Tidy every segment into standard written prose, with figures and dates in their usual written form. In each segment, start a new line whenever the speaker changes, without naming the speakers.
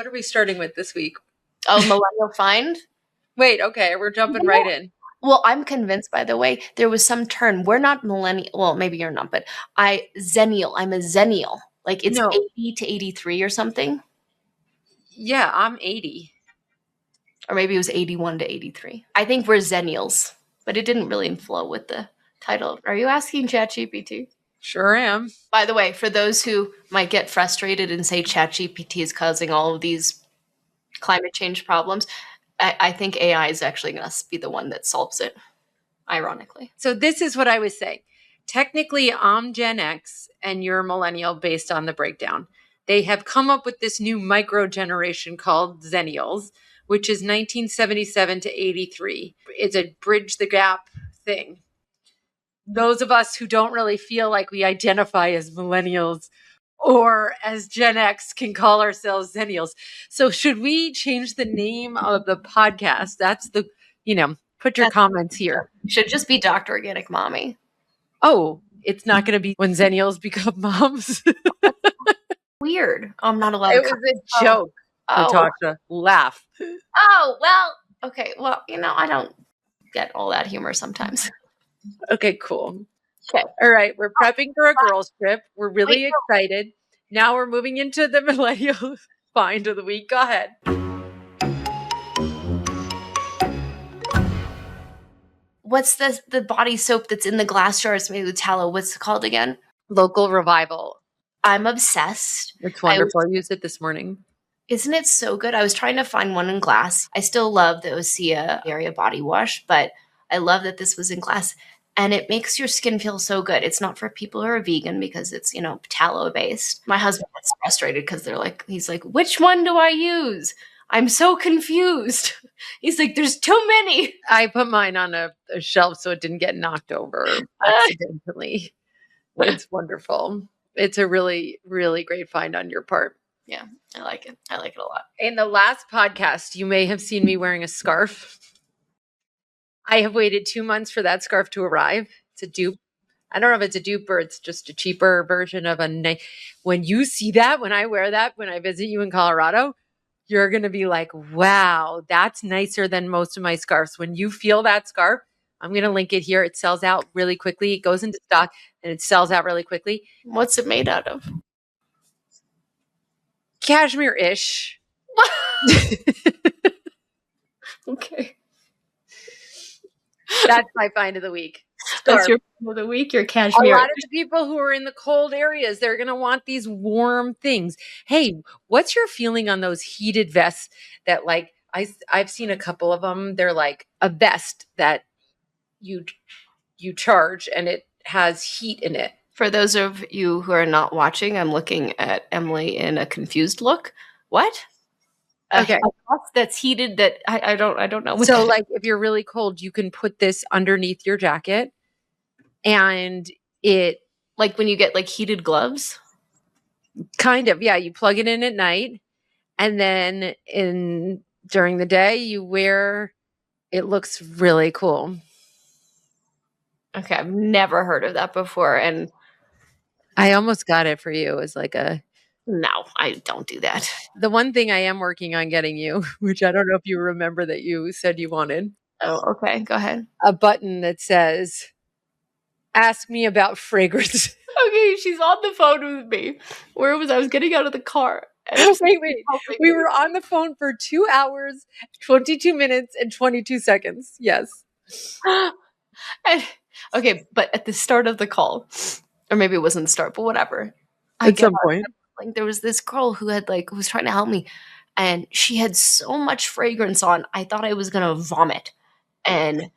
what are we starting with this week?
Oh, Millennial Find?
Wait, okay, we're jumping right in.
Well, I'm convinced, by the way, there was some term. We're not millennial. Well, maybe you're not, but Xennial. I'm a Xennial. Like it's 80 to 83 or something.
Yeah, I'm 80.
Or maybe it was 81 to 83. I think we're Xennials, but it didn't really flow with the title. Are you asking ChatGPT?
Sure am.
By the way, for those who might get frustrated and say ChatGPT is causing all of these climate change problems, I think AI is actually going to be the one that solves it, ironically.
So this is what I was saying. Technically, I'm Gen X and you're millennial based on the breakdown. They have come up with this new micro generation called Xennials, which is 1977 to 83. It's a bridge the gap thing. Those of us who don't really feel like we identify as millennials or as Gen X can call ourselves Xennials. So should we change the name of the podcast? That's the, put your comments here.
Should just be Dr. Organic Mommy.
Oh, it's not going to be when Xennials become moms.
Weird. I'm not allowed
It
to.
was a joke, Natasha. Laugh.
Oh, well, okay. Well, I don't get all that humor sometimes.
Okay, cool.
Okay.
All right. We're prepping for a girls trip. We're really excited. Now we're moving into the Millennial Find of the week. Go ahead.
What's the body soap that's in the glass jar? It's made with tallow. What's it called again?
Local Revival.
I'm obsessed.
It's wonderful. I used it this morning.
Isn't it so good? I was trying to find one in glass. I still love the Osea area body wash, but I love that this was in glass. And it makes your skin feel so good. It's not for people who are vegan because it's, tallow based. My husband gets frustrated because he's like, which one do I use? I'm so confused. He's like, there's too many.
I put mine on a shelf so it didn't get knocked over accidentally. It's wonderful. It's a really, really great find on your part.
Yeah, I like it. I like it a lot.
In the last podcast, you may have seen me wearing a scarf. I have waited 2 months for that scarf to arrive. It's a dupe. I don't know if it's a dupe or it's just a cheaper version of when you see that, when I wear that, when I visit you in Colorado, you're going to be like, wow, that's nicer than most of my scarves. When you feel that scarf, I'm going to link it here. It sells out really quickly. It goes into stock and it sells out really quickly.
What's it made out of?
Cashmere-ish.
Okay.
That's my find of the week.
That's your find of the week, your cashmere.
A lot of the people who are in the cold areas, they're going to want these warm things. Hey, what's your feeling on those heated vests that I've seen a couple of them. They're like a vest that you charge and it has heat in it.
For those of you who are not watching, I'm looking at Emily in a confused look. What?
Okay.
A vest that's heated that I don't know.
So if you're really cold, you can put this underneath your jacket and it
like when you get heated gloves.
Kind of, yeah. You plug it in at night and then during the day you wear, it looks really cool.
Okay. I've never heard of that before. And
I almost got it for you as
no, I don't do that.
The one thing I am working on getting you, which I don't know if you remember that you said you wanted.
Oh, okay. Go ahead.
A button that says, ask me about fragrance.
Okay, she's on the phone with me. Where was I? I was getting out of the car.
Wait. We were on the phone for 2 hours, 22 minutes, and 22 seconds. Yes.
Okay, but at the start of the call, or maybe it wasn't the start, but whatever.
At some point.
There was this girl who had who was trying to help me, and she had so much fragrance on. I thought I was gonna vomit, and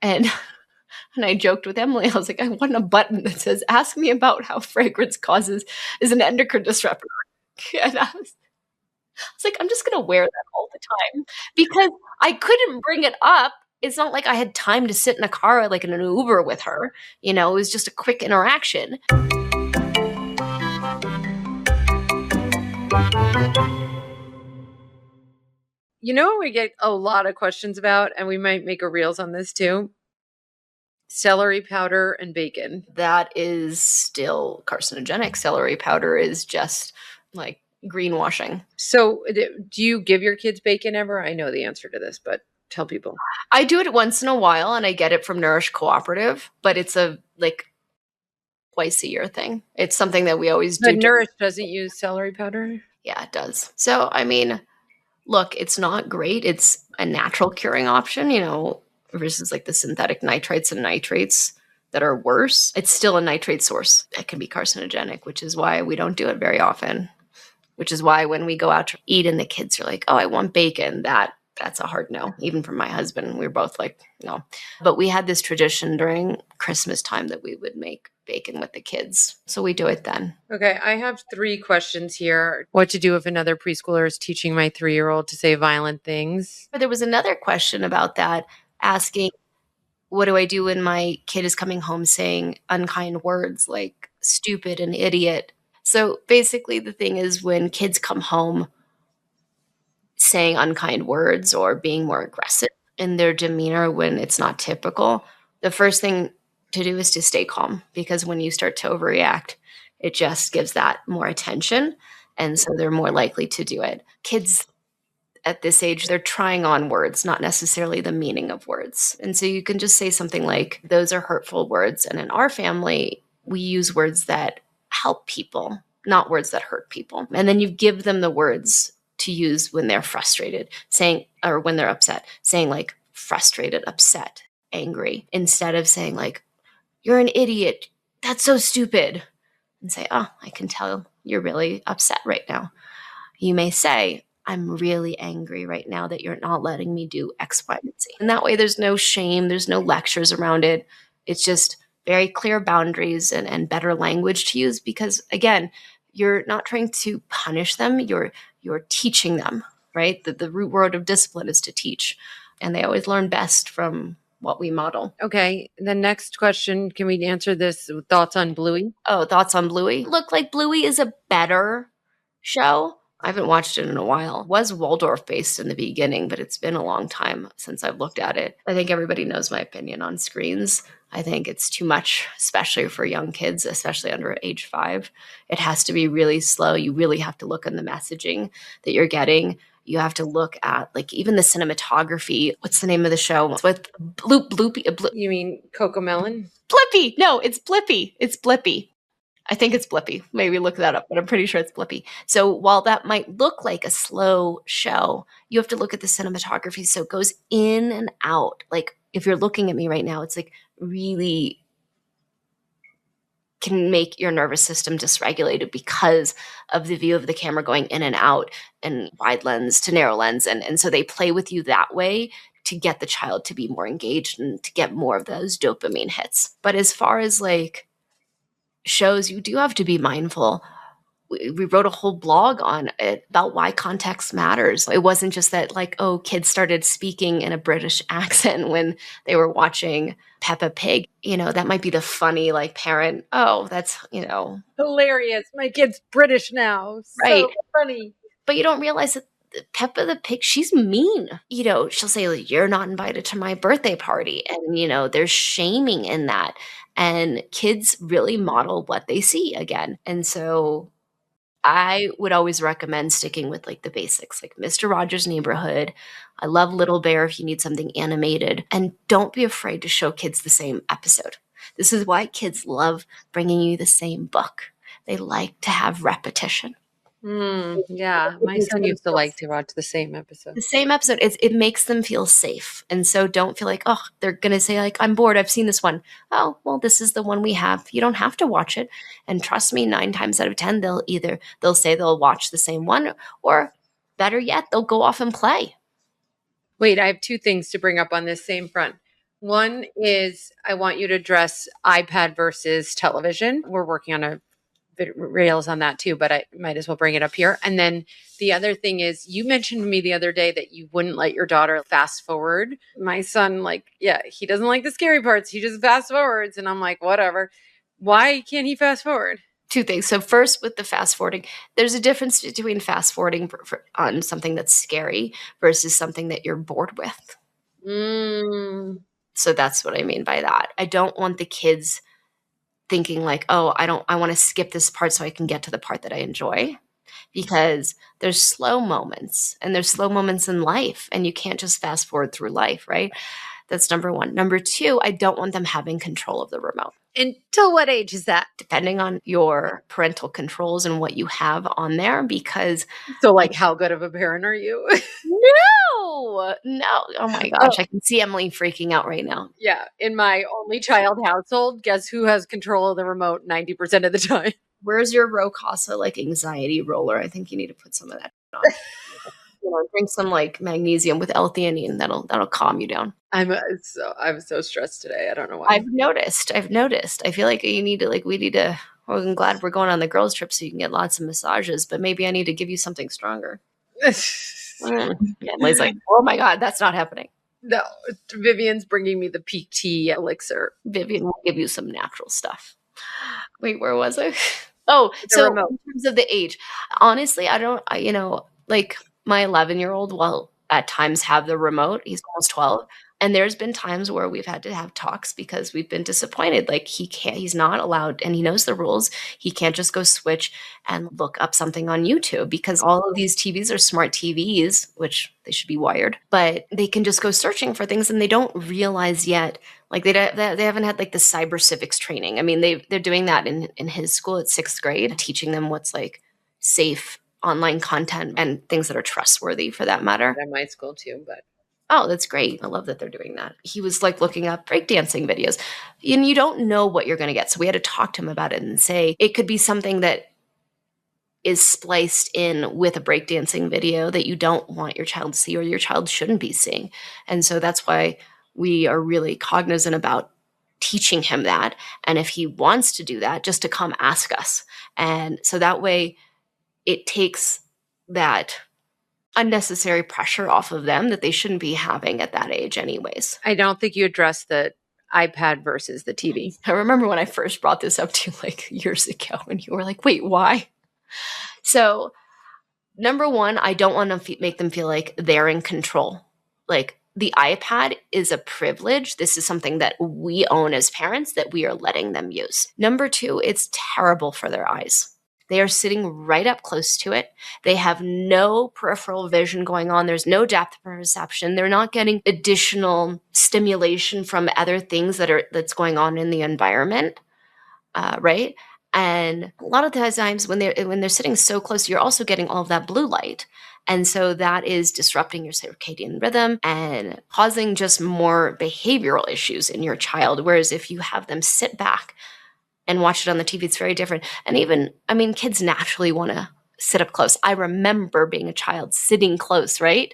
I joked with Emily. I was like, I want a button that says, "Ask me about how fragrance is an endocrine disruptor." And I was like, I'm just gonna wear that all the time because I couldn't bring it up. It's not like I had time to sit in a car in an Uber with her. It was just a quick interaction.
You know what we get a lot of questions about, and we might make a reels on this too? Celery powder and bacon.
That is still carcinogenic. Celery powder is just greenwashing.
So, do you give your kids bacon ever? I know the answer to this, but tell people.
I do it once in a while, and I get it from Nourish Cooperative, but it's a like twice a year thing. It's something that we always
But
do.
Nourish doesn't use celery powder?
Yeah, it does. So, I mean, look, it's not great. It's a natural curing option, versus like the synthetic nitrites and nitrates that are worse. It's still a nitrate source that can be carcinogenic, which is why we don't do it very often. Which is why when we go out to eat and the kids are like, "Oh, I want bacon," that's a hard no. Even from my husband, we were both like, "No." But we had this tradition during Christmas time that we would make bacon with the kids. So we do it then.
Okay, I have 3 questions here. What to do if another preschooler is teaching my 3-year-old to say violent things?
But there was another question about that, asking, what do I do when my kid is coming home saying unkind words like stupid and idiot? So basically, the thing is, when kids come home saying unkind words or being more aggressive in their demeanor when it's not typical, the first thing to do is to stay calm, because when you start to overreact, it just gives that more attention. And so they're more likely to do it. Kids at this age, they're trying on words, not necessarily the meaning of words. And so you can just say something like, those are hurtful words. And in our family, we use words that help people, not words that hurt people. And then you give them the words to use when they're frustrated, saying, or when they're upset, saying like frustrated, upset, angry, instead of saying like, you're an idiot, that's so stupid. And say, oh, I can tell you're really upset right now. You may say, I'm really angry right now that you're not letting me do X, Y, and Z. And that way there's no shame, there's no lectures around it. It's just very clear boundaries and better language to use, because again, you're not trying to punish them, you're teaching them, right? The root word of discipline is to teach. And they always learn best from what we model.
Okay, the next question, can we answer this? Thoughts on Bluey?
Oh, thoughts on Bluey? Look, like Bluey is a better show. I haven't watched it in a while. It was Waldorf based in the beginning, but it's been a long time since I've looked at it. I think everybody knows my opinion on screens. I think it's too much, especially for young kids, especially under age 5. It has to be really slow. You really have to look in the messaging that you're getting. You have to look at like even the cinematography. What's the name of the show? It's with Bloopy.
You mean Cocomelon?
Blippy. No, it's Blippy. It's Blippy. I think it's Blippy. Maybe look that up, but I'm pretty sure it's Blippy. So while that might look like a slow show, you have to look at the cinematography. So it goes in and out. Like if you're looking at me right now, it's like really can make your nervous system dysregulated because of the view of the camera going in and out and wide lens to narrow lens. And so they play with you that way to get the child to be more engaged and to get more of those dopamine hits. But as far as like shows, you do have to be mindful. We wrote a whole blog on it about why context matters. It wasn't just that like, oh, kids started speaking in a British accent when they were watching Peppa Pig. That might be the funny like parent, oh, that's,
Hilarious. My kid's British now.
Right.
So funny.
But you don't realize that Peppa the Pig, she's mean. She'll say, like, you're not invited to my birthday party. And, there's shaming in that. And kids really model what they see again. And so I would always recommend sticking with like the basics, like Mr. Rogers' Neighborhood. I love Little Bear if you need something animated. And don't be afraid to show kids the same episode. This is why kids love bringing you the same book. They like to have repetition.
Yeah, my son used to like to watch the same episode.
The same episode, it makes them feel safe. And so don't feel like, oh, they're going to say like, I'm bored, I've seen this one. Oh, well, this is the one we have. You don't have to watch it. And trust me, 9 times out of 10, they'll say they'll watch the same one, or better yet, they'll go off and play.
Wait, I have 2 things to bring up on this same front. One is I want you to address iPad versus television. We're working on a rails on that too, but I might as well bring it up here. And then the other thing is, you mentioned to me the other day that you wouldn't let your daughter fast forward. My son, he doesn't like the scary parts. He just fast forwards. And I'm like, whatever. Why can't he fast forward?
2 things. So first, with the fast forwarding, there's a difference between fast forwarding on something that's scary versus something that you're bored with. So that's what I mean by that. I don't want the kids thinking like, oh, I want to skip this part so I can get to the part that I enjoy. because there's slow moments, and there's slow moments in life, and you can't just fast forward through life, right? That's number one. Number two, I don't want them having control of the remote.
Until what age is that?
Depending on your parental controls and what you have on there, because
So, like, how good of a parent are you?
no. Oh my gosh, I can see Emily freaking out right now.
Yeah. In my only child household, guess who has control of the remote 90% of the time?
Where's your Rocasa like anxiety roller? I think you need to put some of that on. Drink some like magnesium with L-theanine. That'll calm you down.
I'm so stressed today. I don't know why.
I've noticed. I feel like we need to. Well, I'm glad we're going on the girls' trip so you can get lots of massages, but maybe I need to give you something stronger. Yeah, Lay's like, oh my God, that's not happening.
No, Vivian's bringing me the peak tea elixir.
Vivian will give you some natural stuff. Wait, where was I? Oh, so remote. In terms of the age, honestly, like my 11-year-old will at times have the remote. He's almost 12. And there's been times where we've had to have talks because we've been disappointed. Like he's not allowed, and he knows the rules. He can't just go switch and look up something on YouTube because all of these TVs are smart TVs, which they should be wired, but they can just go searching for things and they don't realize yet. Like they haven't had like the cyber civics training. I mean, they're doing that in his school at 6th grade, teaching them what's like safe online content and things that are trustworthy for that matter.
At my school too, but.
Oh, that's great. I love that they're doing that. He was like looking up breakdancing videos and you don't know what you're going to get. So we had to talk to him about it and say it could be something that is spliced in with a breakdancing video that you don't want your child to see or your child shouldn't be seeing. And so that's why we are really cognizant about teaching him that. And if he wants to do that, just to come ask us. And so that way it takes that unnecessary pressure off of them that they shouldn't be having at that age anyways.
I don't think you addressed the iPad versus the TV.
I remember when I first brought this up to you like years ago and you were like, wait, why? So number one, I don't want to make them feel like they're in control. Like the iPad is a privilege. This is something that we own as parents that we are letting them use. Number two, it's terrible for their eyes. They are sitting right up close to it. They have no peripheral vision going on. There's no depth perception. They're not getting additional stimulation from other things that's going on in the environment, right? And a lot of the times when they're sitting so close, you're also getting all of that blue light. And so that is disrupting your circadian rhythm and causing just more behavioral issues in your child. Whereas if you have them sit back and watch it on the TV, it's very different. And even, I mean, kids naturally want to sit up close. I remember being a child sitting close, right?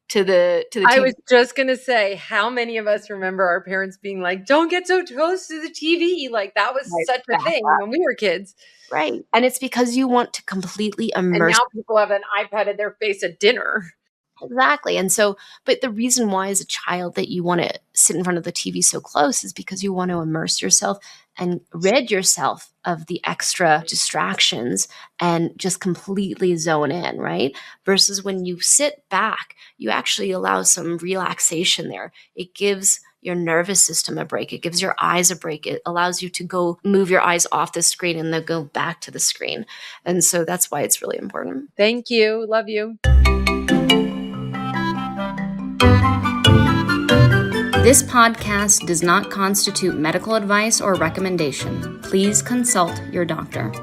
To the TV.
I was just going to say, how many of us remember our parents being like, don't get so close to the TV? Like that was such a thing when we were kids.
Right. And it's because you want to completely immerse.
And now people have an iPad in their face at dinner.
Exactly. And so, but the reason why as a child that you want to sit in front of the TV so close is because you want to immerse yourself and rid yourself of the extra distractions and just completely zone in, right? Versus when you sit back, you actually allow some relaxation there. It gives your nervous system a break. It gives your eyes a break. It allows you to go move your eyes off the screen and then go back to the screen. And so that's why it's really important.
Thank you. Love you.
This podcast does not constitute medical advice or recommendation. Please consult your doctor.